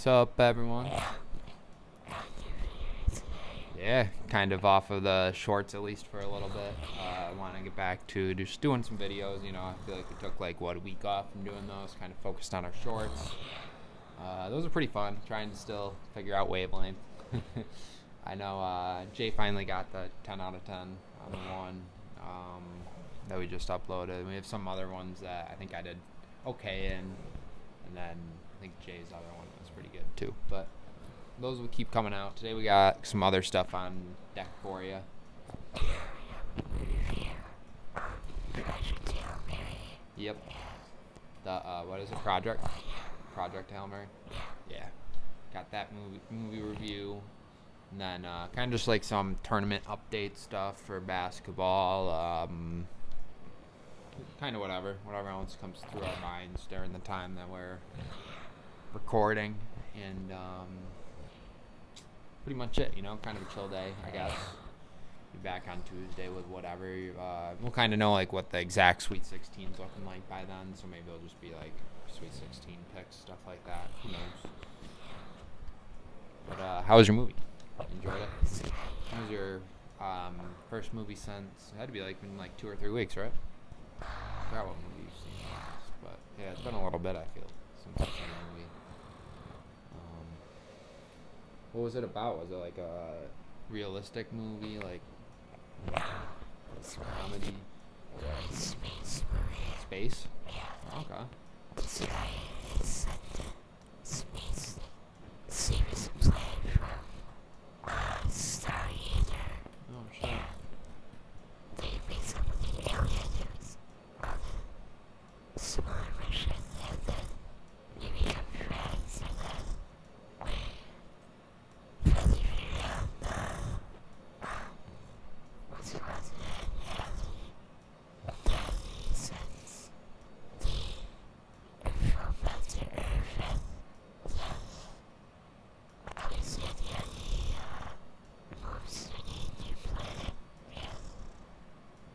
What's up, everyone? Yeah, kind of off of the shorts at least for a little bit. I want to get back to just doing some videos. I feel like we took a week off from doing those. Kind of focused on our shorts. Those are pretty fun. Trying to still figure out wavelength. I know Jay finally got the 10 out of 10 on the one that we just uploaded. We have some other ones that I think I did okay in, and then I think Jay's other one was pretty good too. But those will keep coming out. Today we got some other stuff on deck for you. Yep. The what is it? Project Hail Mary. Yeah. Got that movie review. And then kind of just like some tournament update stuff for basketball. Kind of whatever else comes through our minds during the time that we're recording. And pretty much it, kind of a chill day, I guess. Be back on Tuesday with whatever. We'll kind of know what the exact Sweet 16 is looking like by then, so maybe it'll just be Sweet 16 picks, stuff like that. Who knows? But how was your movie? Enjoyed it? How was your first movie since? It had to be been 2 or 3 weeks, right? I forgot what movie you've seen last, but yeah, it's been a little bit, I feel, since I've seen a movie. What was it about? Was it a realistic movie, comedy? Space? Okay. Oh, shit.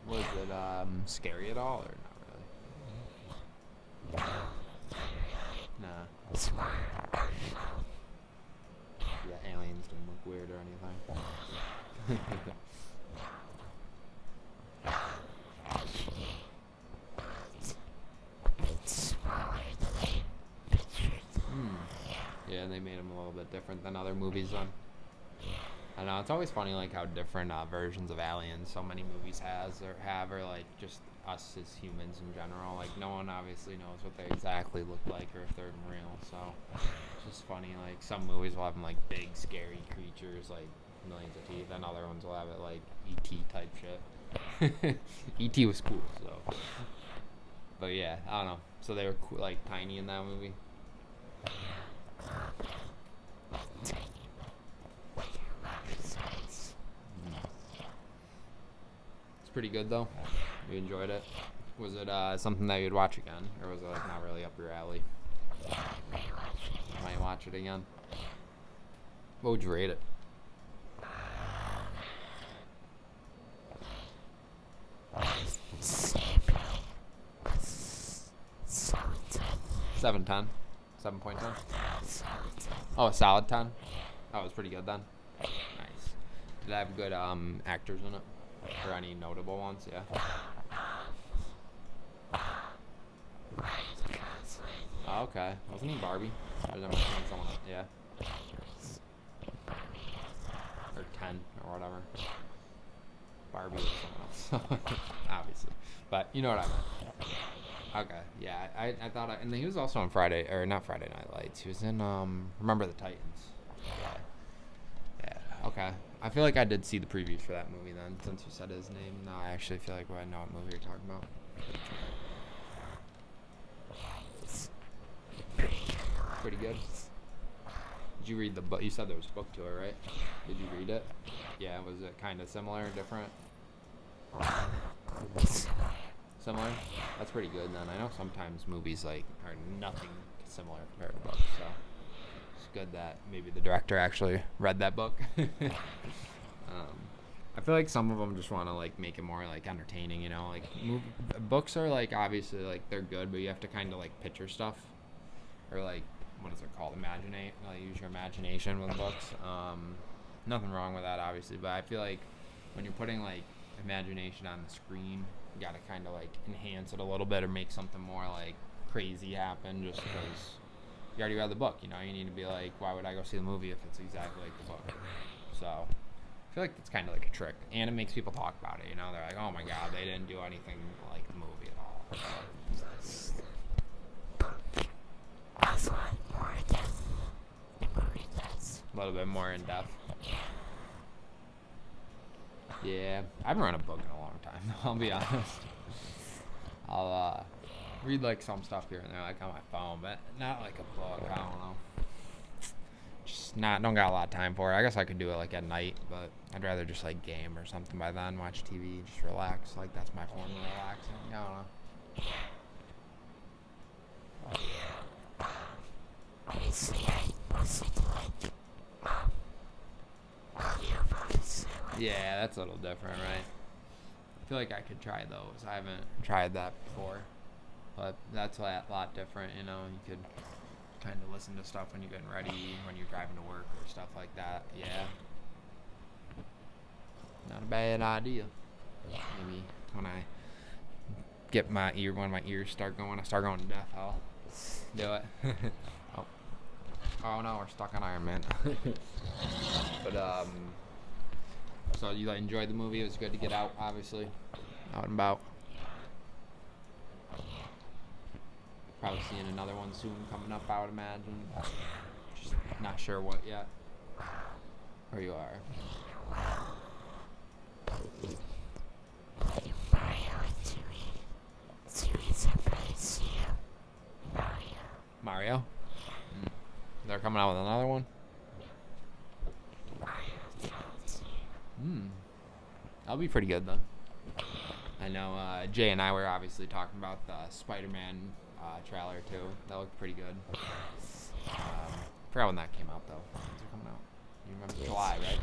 Was it scary at all, or not really? Nah. Yeah, aliens didn't look weird or anything. Yeah, they made them a little bit different than other movies then. I know, it's always funny how different versions of aliens so many movies have, or just us as humans in general. No one obviously knows what they exactly look like or if they're real, so it's just funny. Some movies will have them big scary creatures millions of teeth, and other ones will have it E.T. type shit. E.T. was cool, so. But yeah, I don't know. So they were cool, tiny in that movie. It's pretty good though. You enjoyed it. Was it something that you'd watch again, or was it not really up your alley? Might watch it again. What would you rate it? 7/10. 7.10. Oh, a solid 10. Oh, it was pretty good then. Nice. Did it have good actors in it? Or any notable ones? Yeah. Oh, okay. Wasn't he Barbie? Or was I missing someone? Yeah. Or Ken, or whatever. Barbie was someone else. Obviously. But you know what I meant. Okay, yeah, I thought, and he was also on Friday, or not Friday Night Lights. He was in Remember the Titans. Yeah. Okay. I feel like I did see the previews for that movie then, since you said his name. No, I actually feel like I know what movie you're talking about. Pretty good. Did you read the book? You said there was a book to it, right? Did you read it? Yeah. Was it kind of similar or different? Similar? That's pretty good then. I know sometimes movies are nothing similar compared to books, so it's good that maybe the director actually read that book. I feel like some of them just want to make it more entertaining, books are obviously they're good, but you have to kind of picture stuff, or what is it called? called imaginate. Use your imagination with books. Nothing wrong with that, obviously, but I feel like when you're putting like imagination on the screen, you gotta kind of like enhance it a little bit or make something more like crazy happen, just because you already read the book. You know, you need to be like, why would I go see the movie if it's exactly like the book? So I feel like that's kind of like a trick, and it makes people talk about it. You know, they're like, oh my god, they didn't do anything like the movie at all. A little bit more in depth. Yeah, I haven't read a book in a long time. I'll be honest. I'll read like some stuff here and there, like on my phone, but not like a book. I don't know. Just don't got a lot of time for it. I guess I could do it like at night, but I'd rather just like game or something by then, watch TV, just relax. Like that's my form of relaxing. I don't know. Yeah, that's a little different, right? I feel like I could try those. I haven't tried that before, but that's a lot different. You know, you could kind of listen to stuff when you're getting ready, when you're driving to work or stuff like that. Yeah, not a bad idea. Maybe when I get when my ears start going to deaf, I'll do it. Oh no, we're stuck on Iron Man. But so you enjoyed the movie? It was good to get out, obviously, out and about. Probably seeing another one soon coming up, I would imagine. Just not sure what yet. Where you are. Mario? They're coming out with another one? That'll be pretty good, though. I know Jay and I were obviously talking about the Spider-Man trailer, too. That looked pretty good. Forgot when that came out, though. When's it coming out? You remember? July, right?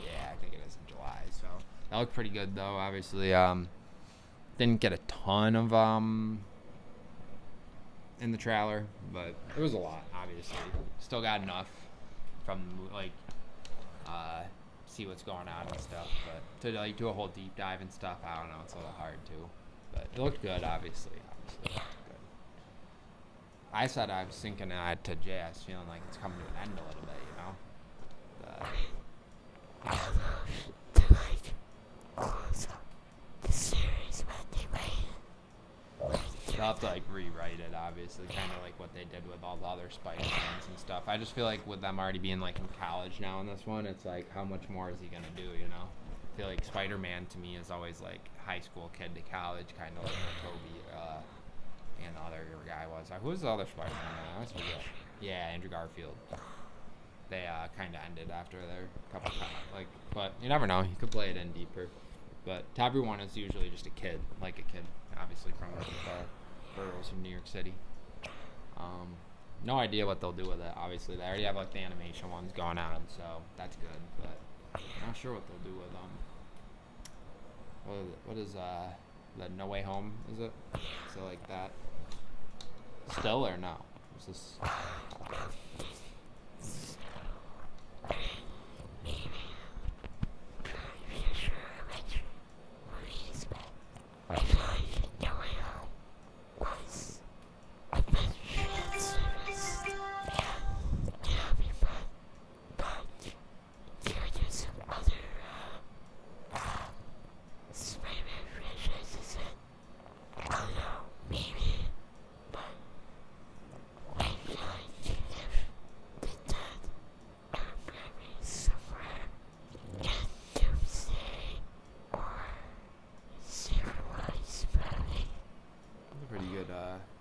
Yeah, I think it is in July. So that looked pretty good, though. Obviously, didn't get a ton of in the trailer, but it was a lot. Obviously, still got enough from like see what's going on and stuff. But to like do a whole deep dive and stuff, I don't know. It's a little hard too. But it looked good, obviously. Good. I said I was thinking to Jay, I was feeling like it's coming to an end a little bit, the series when they they'll have to like rewrite it, obviously, kind of like what they did with all the other Spider-Mans and stuff. I just feel like with them already being like in college now in this one, it's like how much more is he gonna do, you know? I feel like Spider-Man to me is always like high school kid to college, kind of like Tobey and the other guy was. Who was the other Spider-Man? I always forget. Yeah, Andrew Garfield. They kind of ended after their couple like, but you never know. You could play it in deeper. But everyone is usually just a kid, obviously from the boroughs of New York City. No idea what they'll do with it. Obviously, they already have like the animation ones going on, so that's good. But I'm not sure what they'll do with them. What is the No Way Home? Is it? So like that. Still or no? Is this?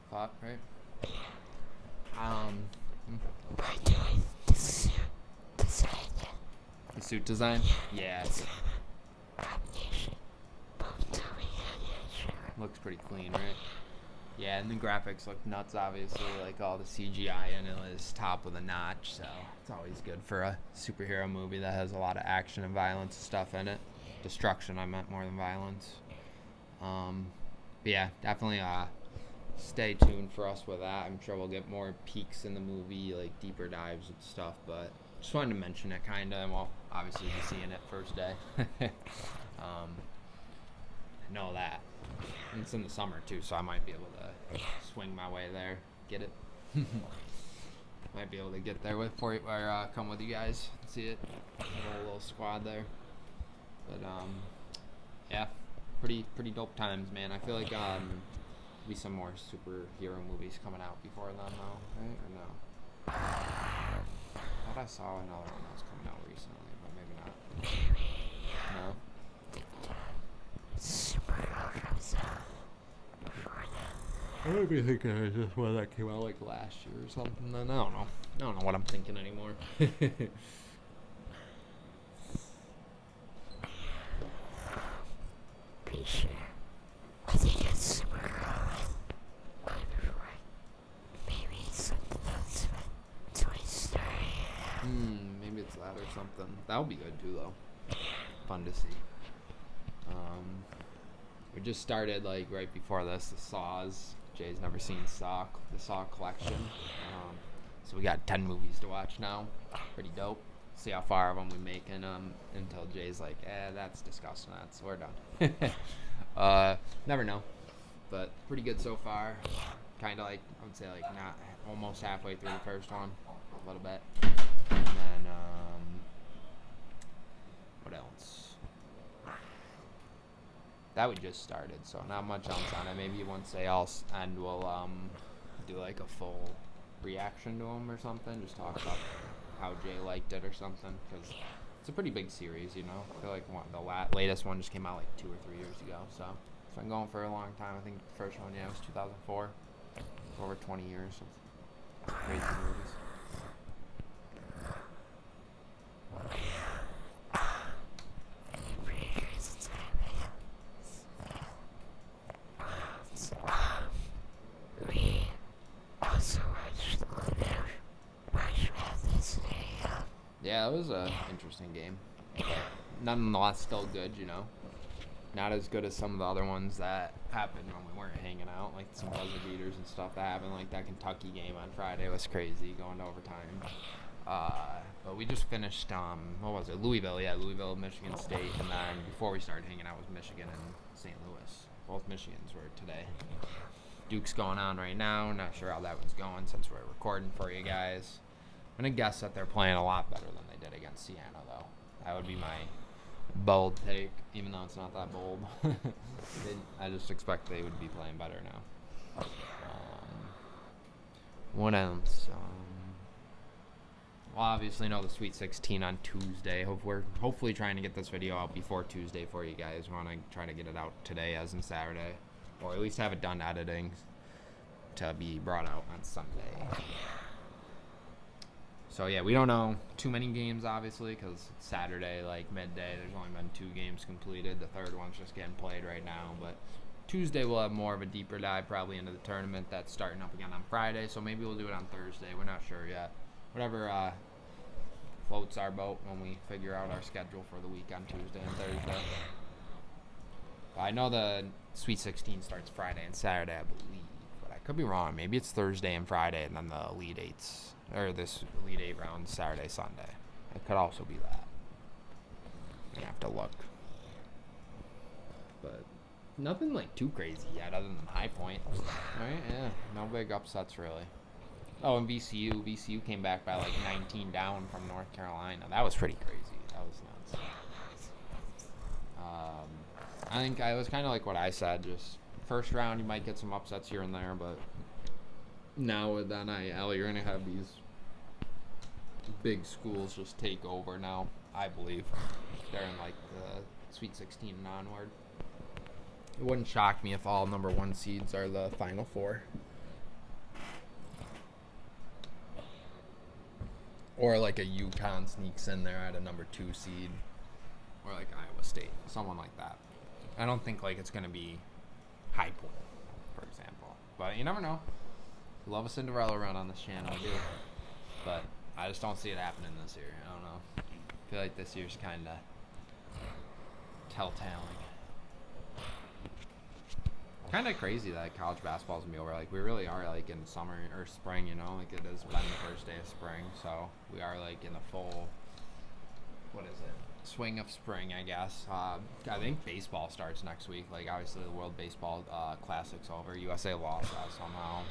Thought, right? The suit design? Yeah. Looks pretty clean, right? Yeah, and the graphics look nuts, obviously. Like all the CGI in it is top of the notch, so it's always good for a superhero movie that has a lot of action and violence and stuff in it. Destruction, I meant more than violence. But yeah, definitely stay tuned for us with that. I'm sure we'll get more peeks in the movie, like deeper dives and stuff. But just wanted to mention it, kind of. Well, obviously, be seeing it first day. I know that. And it's in the summer too, so I might be able to swing my way there, get it. Might be able to get there come with you guys, see it. A little squad there. But yeah, pretty dope times, man. I feel like be some more superhero movies coming out before then, though, right? Or no? I thought I saw another one that was coming out recently, but maybe not. No. I might be thinking it was just one that came out like last year or something. Then I don't know. I don't know what I'm thinking anymore. Pretty sure. I think it's super cool. Maybe it's something else with Toy Story. Maybe it's that or something. That would be good too, though. Fun to see. We just started like right before this, the Saws. Jay's never seen the Saw collection. So we got 10 movies to watch now. Pretty dope. See how far of them we make until Jay's like, that's disgusting. So we're done. Never know. But pretty good so far. Kind of like, I would say like not almost halfway through the first one. A little bit. And then, what else? That we just started, so not much else on it. Maybe once they all end, we'll do like a full reaction to them or something. Just talk about how Jay liked it or something, because it's a pretty big series, you know. I feel like the latest one just came out like 2 or 3 years ago, so it's been going for a long time. I think the first one, was 2004. Over 20 years of crazy movies. Yeah, it was an interesting game. But nonetheless, still good, you know. Not as good as some of the other ones that happened when we weren't hanging out, like some buzzer beaters and stuff that happened, like that Kentucky game on Friday was crazy, going to overtime. But we just finished, what was it, Louisville, Michigan State, and then before we started hanging out was Michigan and St. Louis. Both Michigans were today. Duke's going on right now, not sure how that one's going since we're recording for you guys. I'm going to guess that they're playing a lot better than they did against Siena, though. That would be my bold take, even though it's not that bold. I just expect they would be playing better now. What else? We'll obviously know the Sweet 16 on Tuesday. We're hopefully trying to get this video out before Tuesday for you guys. We want to try to get it out today as in Saturday, or at least have it done editing to be brought out on Sunday. So yeah, we don't know too many games, obviously, because it's Saturday, like midday. There's only been 2 games completed. The third one's just getting played right now. But Tuesday we'll have more of a deeper dive probably into the tournament that's starting up again on Friday. So maybe we'll do it on Thursday. We're not sure yet. Whatever floats our boat when we figure out our schedule for the week on Tuesday and Thursday. But I know the Sweet 16 starts Friday and Saturday, I believe. But I could be wrong. Maybe it's Thursday and Friday, and then the Elite Eights. Or this Elite 8 round Saturday, Sunday. It could also be that. You have to look. But nothing like too crazy yet other than High Point. Right? Yeah. No big upsets really. Oh, and VCU came back by like 19 down from North Carolina. That was pretty crazy. That was nuts. I think it was kind of like what I said. Just first round, you might get some upsets here and there, but now with NIL, you're going to have these big schools just take over now, I believe. They're in like the Sweet 16 and onward. It wouldn't shock me if all number 1 seeds are the Final Four. Or like a UConn sneaks in there at a number 2 seed. Or like Iowa State. Someone like that. I don't think like it's going to be High Point, for example. But you never know. Love a Cinderella run on this channel, I do. But I just don't see it happening this year. I don't know. I feel like this year's kind of telltale. Kind of crazy that college basketball's gonna be over. Like we really are like in summer or spring, you know. Like it has been the first day of spring, so we are like in the full. What is it? Swing of spring, I guess. I think baseball starts next week. Like obviously the World Baseball Classic's over. USA lost that somehow.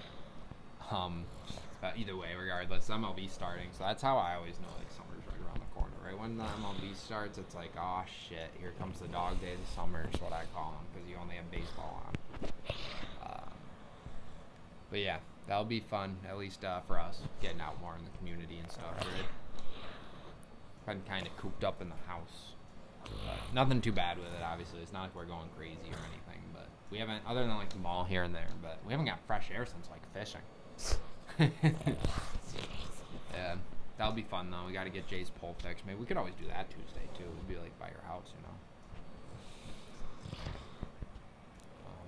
But either way, regardless, MLB starting. So that's how I always know like summer's right around the corner. Right when the MLB starts, it's like, oh shit, here comes the dog days of summer. Is what I call them because you only have baseball on. But yeah, that'll be fun, at least for us, getting out more in the community and stuff. Right? Been kind of cooped up in the house. But nothing too bad with it, obviously. It's not like we're going crazy or anything. But we haven't, other than like the mall here and there, but we haven't got fresh air since like fishing. Yeah, that'll be fun though. We got to get Jay's pole fixed. Maybe we could always do that Tuesday too. We'd be like by your house, you know.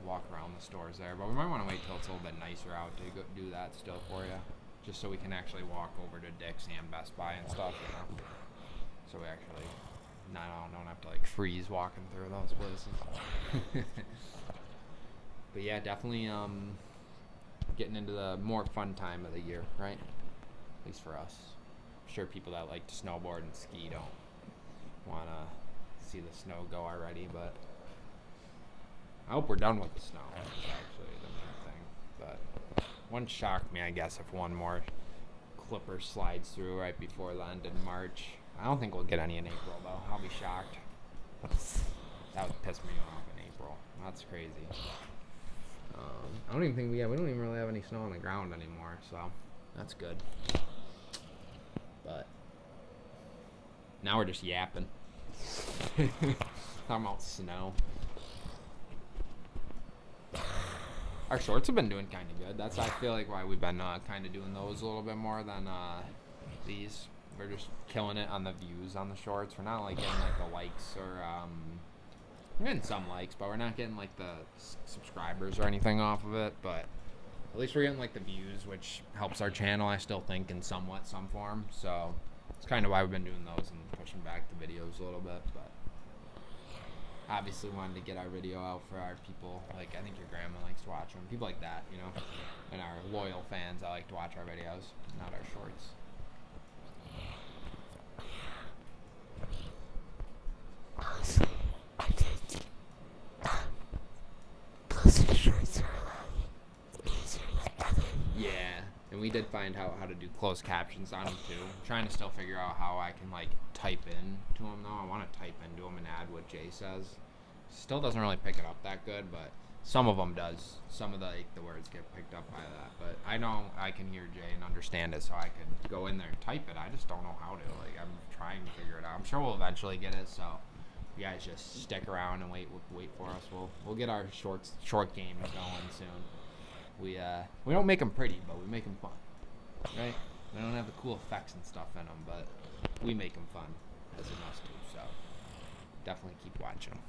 Walk around the stores there, but we might want to wait till it's a little bit nicer out to go do that still for you, just so we can actually walk over to Dick's and Best Buy and stuff, you know. So we actually don't have to like freeze walking through those places. But yeah, definitely getting into the more fun time of the year, right? At least for us. I'm sure people that like to snowboard and ski don't want to see the snow go already, but I hope we're done with the snow. That's actually the main thing. But wouldn't shock me, I guess, if one more clipper slides through right before the end of March. I don't think we'll get any in April, though. I'll be shocked. That would piss me off in April. That's crazy. I don't even think we don't even really have any snow on the ground anymore, so that's good. But now we're just yapping. Talking about snow. Our shorts have been doing kind of good. That's, I feel like, why we've been kind of doing those a little bit more than these. We're just killing it on the views on the shorts. We're not like getting like the likes or we're getting some likes, but we're not getting like the subscribers or anything off of it. But at least we're getting like the views, which helps our channel, I still think, in some form. So it's kind of why we've been doing those and pushing back the videos a little bit. But obviously wanted to get our video out for our people. Like, I think your grandma likes to watch them. People like that, you know. And our loyal fans that like to watch our videos, not our shorts. Yeah, and we did find how to do closed captions on them too. I'm trying to still figure out how I can like type in to them though. I want to type into them and add what Jay says. Still doesn't really pick it up that good, but some of them does. Some of the words get picked up by that. But I know I can hear Jay and understand it, so I could go in there and type it. I just don't know how to. Like, I'm trying to figure it out. I'm sure we'll eventually get it. So you guys just stick around and wait for us. We'll get our short game going soon. We don't make them pretty, but we make them fun, right? They don't have the cool effects and stuff in them, but we make them fun, as we must do. So definitely keep watching.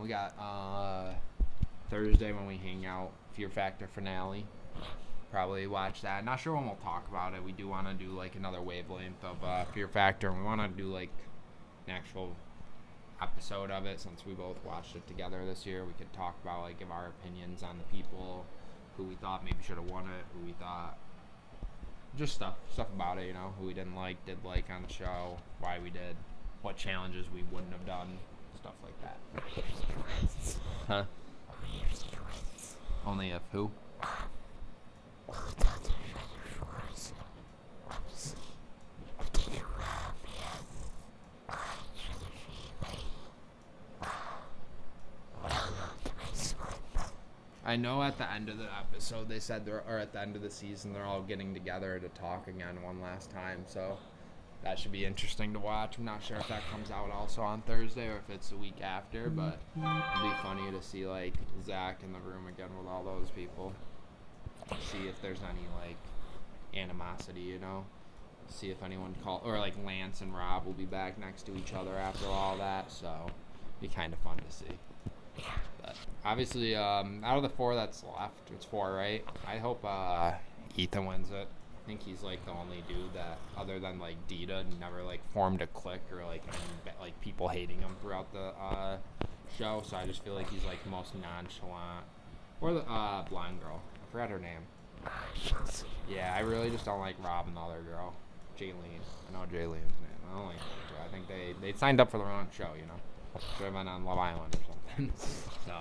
We got Thursday when we hang out, Fear Factor finale. Probably watch that. Not sure when we'll talk about it. We do want to do like another wavelength of Fear Factor, and we want to do like an actual episode of it since we both watched it together this year. We could talk about like give our opinions on the people who we thought maybe should have won it, who we thought just stuff about it, you know, who we did like on the show, why we did, what challenges we wouldn't have done, stuff like that. Huh? Only if who? I know at the end of the episode they said or at the end of the season they're all getting together to talk again one last time, so that should be interesting to watch. I'm not sure if that comes out also on Thursday or if it's the week after, but it'd be funny to see like Zach in the room again with all those people. See if there's any like animosity, you know. See if anyone or like Lance and Rob will be back next to each other after all that, so it'd be kind of fun to see. But obviously, out of the 4 that's left, it's 4, right? I hope Ethan wins it. think he's like the only dude that, other than like Dita, never like formed a clique or like like people hating him throughout the show. So I just feel like he's like the most nonchalant. Or the blonde girl. I forgot her name. Chelsea. Yeah, I really just don't like Rob and the other girl, Jaylene. I know Jaylene's name. I don't like her. I think they signed up for the wrong show. You know, should have been on Love Island or something. So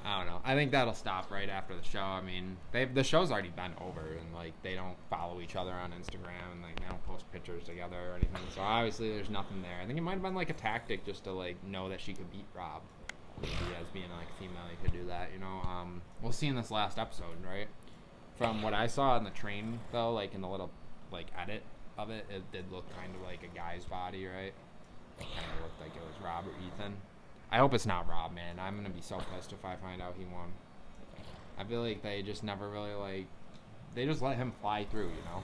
I don't know. I think that'll stop right after the show. I mean, the show's already been over, and like they don't follow each other on Instagram, and like they don't post pictures together or anything. So obviously there's nothing there. I think it might have been like a tactic just to like know that she could beat Rob. Maybe as being like a female, you could do that. You know, we'll see in this last episode, right? From what I saw in the train, though, like in the little like edit of it, it did look kind of like a guy's body, right? It kind of looked like it was Rob or Ethan. I hope it's not Rob, man. I'm gonna be so pissed if I find out he won. I feel like they just never really like, they just let him fly through, you know.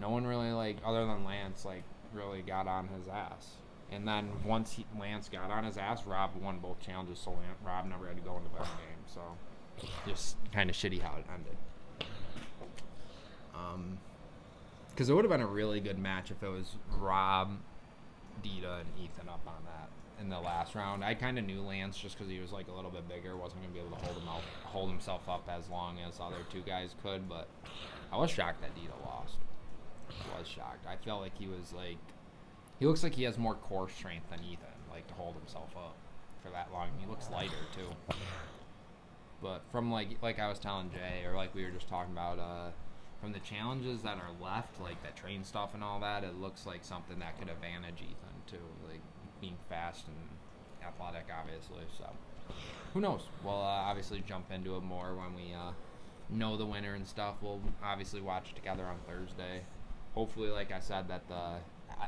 No one really like, other than Lance, like really got on his ass. And then once Lance got on his ass, Rob won both challenges, so Rob never had to go into the game. So just kind of shitty how it ended. Because it would have been a really good match if it was Rob, Dita, and Ethan up on that in the last round. I kind of knew Lance just because he was like a little bit bigger, wasn't going to be able to hold himself up as long as the other two guys could. But I was shocked that Dita lost. I was shocked. I felt like he was like, he looks like he has more core strength than Ethan, like to hold himself up for that long. He looks lighter too. But from like I was telling Jay, or like we were just talking about, from the challenges that are left, like that train stuff and all that, it looks like something that could advantage Ethan too, like being fast and athletic, obviously. So who knows? We'll obviously jump into it more when we know the winner and stuff. We'll obviously watch it together on Thursday. Hopefully, like I said, that the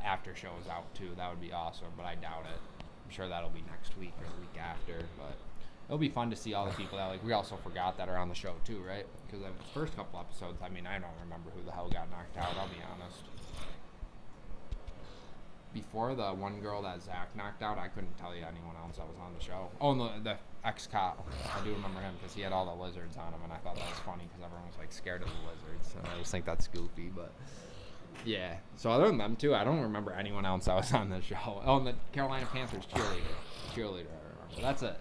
after show is out too. That would be awesome, but I doubt it. I'm sure that'll be next week or the week after, but it'll be fun to see all the people that like we also forgot that are on the show too, right? Because the first couple episodes, I mean, I don't remember who the hell got knocked out. I'll be honest. Before the one girl that Zach knocked out, I couldn't tell you anyone else that was on the show. Oh, and the ex-cop. I do remember him because he had all the lizards on him, and I thought that was funny because everyone was like scared of the lizards, and I just think that's goofy, but. Yeah. So other than them two, I don't remember anyone else that was on the show. Oh, and the Carolina Panthers cheerleader. I remember. That's it.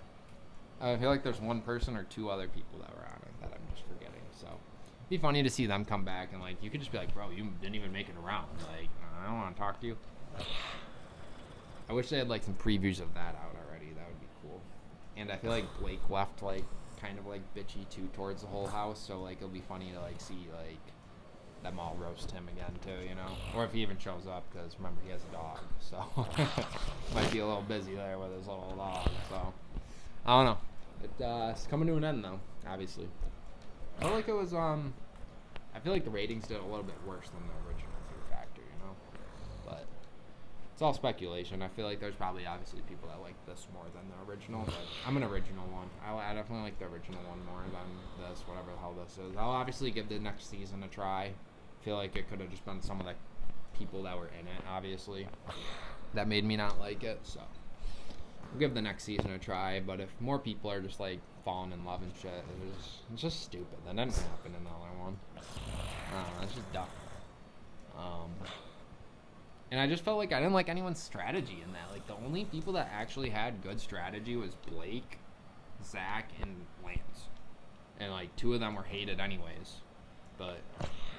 I feel like there's one person or two other people that were on it that I'm just forgetting. So it'd be funny to see them come back and like you could just be like, bro, you didn't even make it around. Like I don't want to talk to you. I wish they had like some previews of that out already. That would be cool. And I feel like Blake left like kind of like bitchy too towards the whole house. So like it'll be funny to like see like them all roast him again too, you know, or if he even shows up, because remember he has a dog, so might be a little busy there with his little dog. So I don't know. It's coming to an end though, obviously. I feel like it was I feel like the ratings did a little bit worse than the original Fear Factor, you know, but it's all speculation. I feel like there's probably obviously people that like this more than the original, but I'm an original one. I definitely like the original one more than this, whatever the hell this is. I'll obviously give the next season a try. Feel like it could have just been some of the people that were in it, obviously, that made me not like it. So I'll give the next season a try. But if more people are just like falling in love and shit, it's just stupid. That didn't happen in the other one. I don't know, it's just dumb. And I just felt like I didn't like anyone's strategy in that. Like the only people that actually had good strategy was Blake, Zach, and Lance, and like two of them were hated anyways. But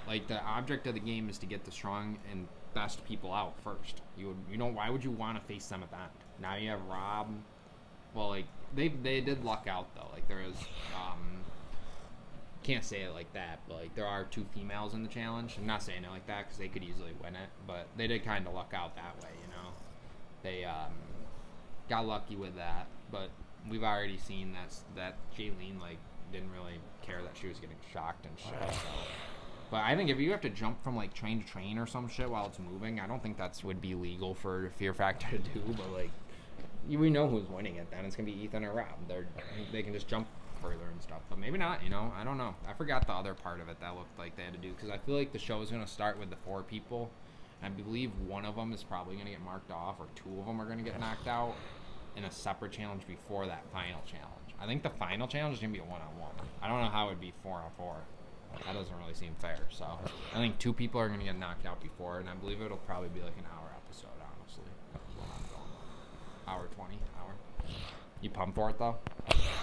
like the object of the game is to get the strong and best people out first. You know, why would you want to face them at the end? Now you have Rob. Well, like they did luck out though. Like there is can't say it like that, but like there are two females in the challenge. I'm not saying it like that because they could easily win it, but they did kind of luck out that way. You know, they got lucky with that. But we've already seen that Jaylene like didn't really care that she was getting shocked and shit. So. But I think if you have to jump from like train to train or some shit while it's moving, I don't think that's would be legal for Fear Factor to do. But like, we know who's winning it. Then it's gonna be Ethan or Rob. They can just jump further and stuff. But maybe not. You know, I don't know. I forgot the other part of it that looked like they had to do because I feel like the show is gonna start with the 4 people. And I believe one of them is probably gonna get marked off, or 2 of them are gonna get knocked out in a separate challenge before that final challenge. I think the final challenge is gonna be a 1-on-1. I don't know how it would be 4-on-4. That doesn't really seem fair. So I think 2 people are gonna get knocked out before, and I believe it'll probably be like an hour episode, honestly. Hour 20, hour. You pumped for it though?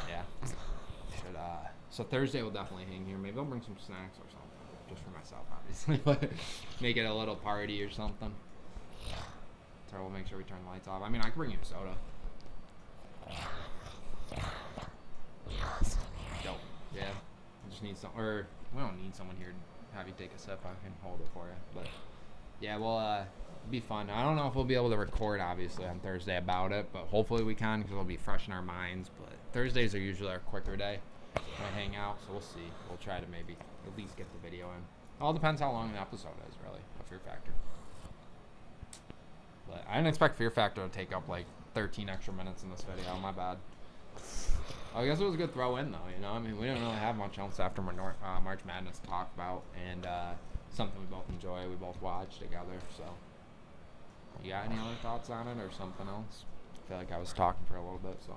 Yeah. Should so Thursday we'll definitely hang here. Maybe I'll bring some snacks or something, just for myself, obviously, but make it a little party or something. So we'll make sure we turn the lights off. I mean, I can bring you a soda. Dope. Yeah. I just need some, or we don't need someone here to have you take a sip. I can hold it for you. But yeah, well, be fun. I don't know if we'll be able to record obviously on Thursday about it, but hopefully we can because it'll be fresh in our minds. But Thursdays are usually our quicker day when I hang out, so we'll see. We'll try to maybe at least get the video in. All depends how long the episode is, really, of Fear Factor. But I didn't expect Fear Factor to take up like 13 extra minutes in this video. My bad. I guess it was a good throw in though, you know. I mean, we didn't really have much else after March Madness to talk about, and something we both enjoy, we both watch together. So, you got any other thoughts on it or something else? I feel like I was talking for a little bit, so.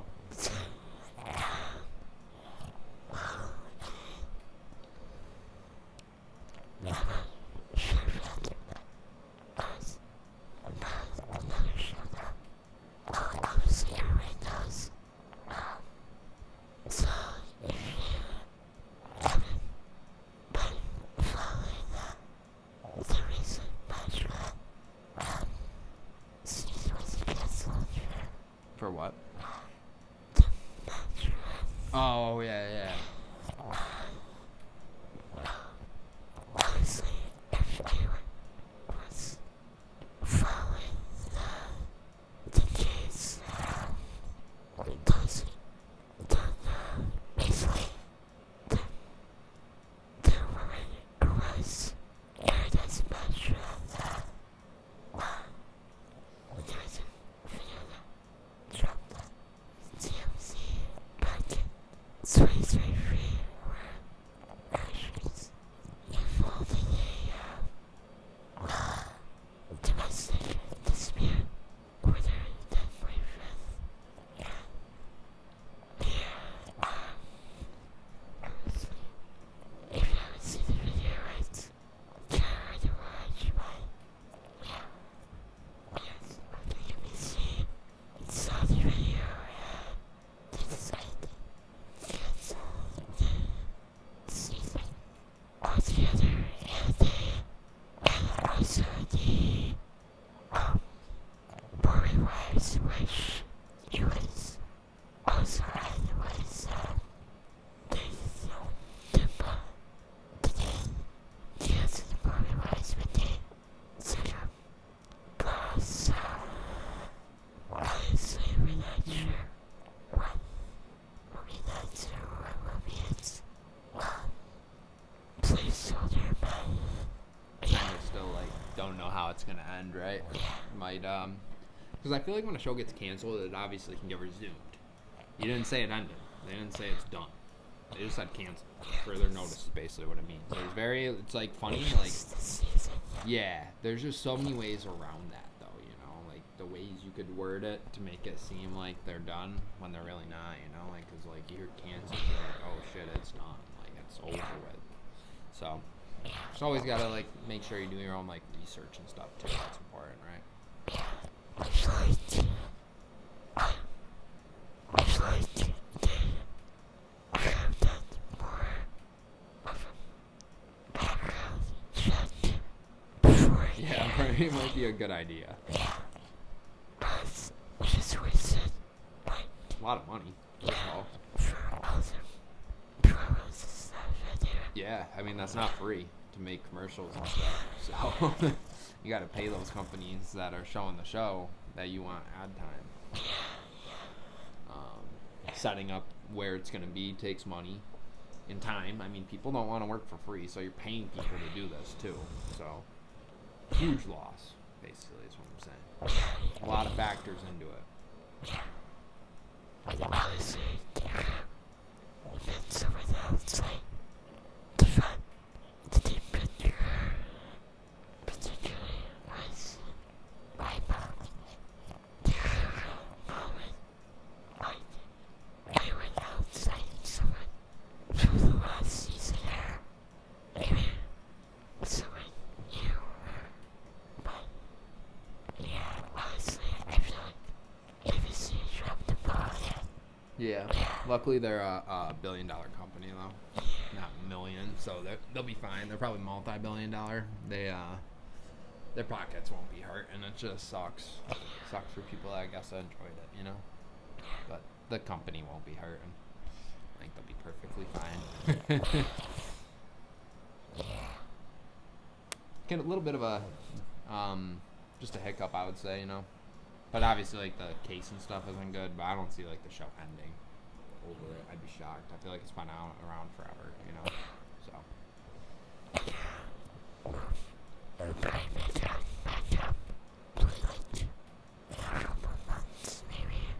For what? Oh, yeah, yeah. Honestly, everyone was following the case. Those basically, the woman was aired as much as there was a video that dropped on TMZ back in 2023 where actress involved in a domestic dispute with her then boyfriend. Honestly, if you haven't seen the video right, try to watch, but yes, I think you can see it's saw the video and they decided to cancel the season altogether, and also the Boring Wives, which she was also in, was they the answer to Boring Wives, but they set up plus honestly we're not sure what will be next or what will be its placeholder, but Kind of still, like, don't know how it's going to end, right? Might, because I feel like when a show gets canceled, it obviously can get resumed. You didn't say it ended. They didn't say it's done. They just said canceled. Further notice is basically what it means. It's like funny, like, yeah, there's just so many ways around that, though, you know, like, the ways you could word it to make it seem like they're done when they're really not, you know, like, because, like, you hear canceled, you're like, oh, shit, it's done. Like, it's over with. So, just always gotta, like, make sure you do your own, like, research and stuff, too. That's important, right? I'd like to have done more of a background check before Yeah, right. It might be a good idea. because just wasted like A lot of money, first of all. for all the promos and stuff I do. Yeah, I mean, that's not free to make commercials and stuff. So, you gotta pay those companies that are showing the show that you want ad time. Setting up where it's gonna be takes money and time. I mean, people don't want to work for free, so you're paying people to do this too. So, huge loss, basically, is what I'm saying. A lot of factors into it. Honestly, and someone else like the fun, the deep picture, particularly was my mom. The moment, like, I went outside and someone from the last season here Luckily, they're a billion-dollar company though, not million, so they'll be fine. They're probably multi-billion-dollar. Their pockets won't be hurt, and it just sucks. Sucks for people that I guess that enjoyed it, you know. But the company won't be hurt, and I think they'll be perfectly fine. Get a little bit of a just a hiccup, I would say, you know. But obviously, like, the case and stuff isn't good, but I don't see, like, the show ending over it. I'd be shocked. I feel like it's been around forever, you know. So.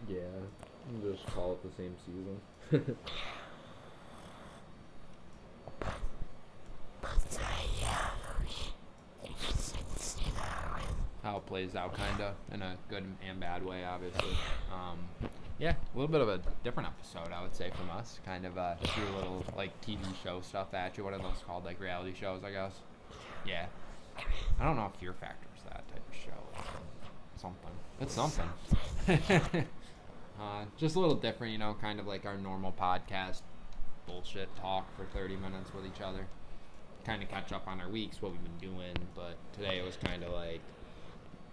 Yeah, just call it the same season. How it plays out, kind of, in a good and bad way, obviously. Yeah, a little bit of a different episode, I would say, from us. Kind of threw a little, like, TV show stuff at you. What are those called? Like, reality shows, I guess? Yeah. I don't know if Fear Factor is that type of show. Something. It's something. Just a little different, you know, kind of like our normal podcast bullshit talk for 30 minutes with each other. Kind of catch up on our weeks, what we've been doing, but today it was kind of like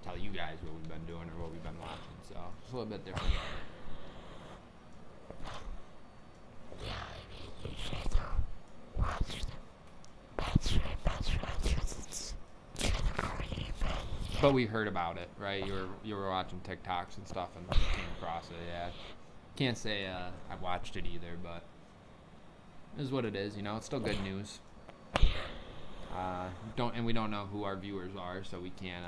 tell you guys what we've been doing or what we've been watching, so it's a little bit different. But we heard about it, right? You were watching TikToks and stuff and came across it, yeah. Can't say I watched it either, but it is what it is, you know. It's still good news. We don't know who our viewers are, so we can't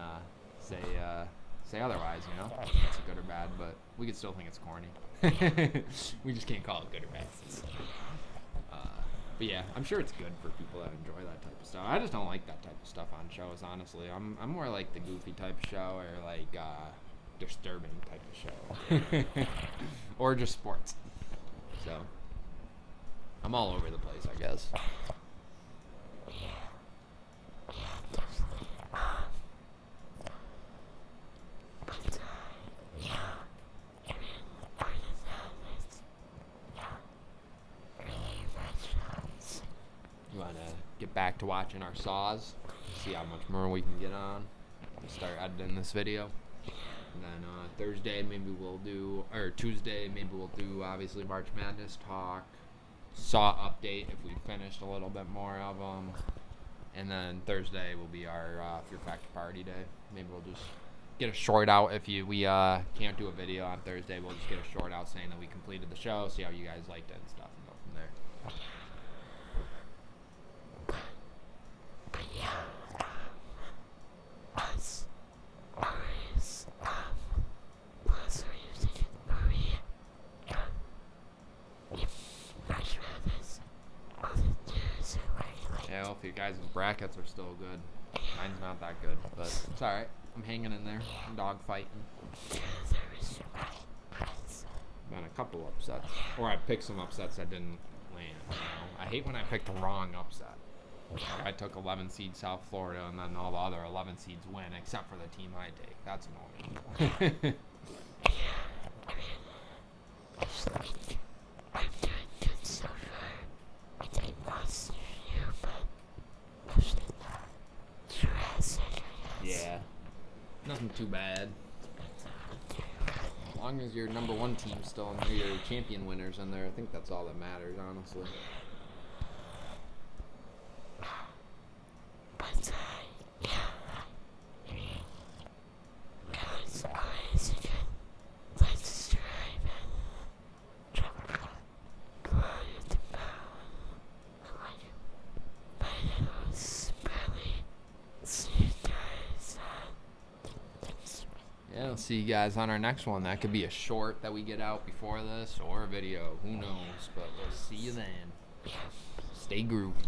say otherwise, you know. It's good or bad, but we could still think it's corny. We just can't call it good or bad. But yeah, I'm sure it's good for people that enjoy that type of stuff. I just don't like that type of stuff on shows, honestly. I'm more like the goofy type of show, or like disturbing type of show, or just sports. So I'm all over the place, I guess. You want to get back to watching our saws, see how much more we can get on, start editing this video. And then Thursday maybe we'll do, or Tuesday maybe we'll do obviously March Madness talk, Saw update if we finished a little bit more of them. And then Thursday will be our Fear Factor party day. Maybe we'll just get a short out if we can't do a video on Thursday. We'll just get a short out saying that we completed the show, see how you guys liked it and stuff, and go from there. Yeah, well, if you guys' brackets are still good. Mine's not that good, but it's alright. I'm hanging in there. I'm dog fighting. Been a couple upsets. Or I picked some upsets that didn't land. You know? I hate when I pick the wrong upset. I took 11 seed South Florida, and then all the other 11 seeds win, except for the team I take. That's annoying. Yeah. Nothing too bad. As long as your number one team's still in your champion winners in there, I think that's all that matters, honestly. Yeah, I'll see you guys on our next one. That could be a short that we get out before this, or a video. Who knows? But we'll see you then. Stay groovy.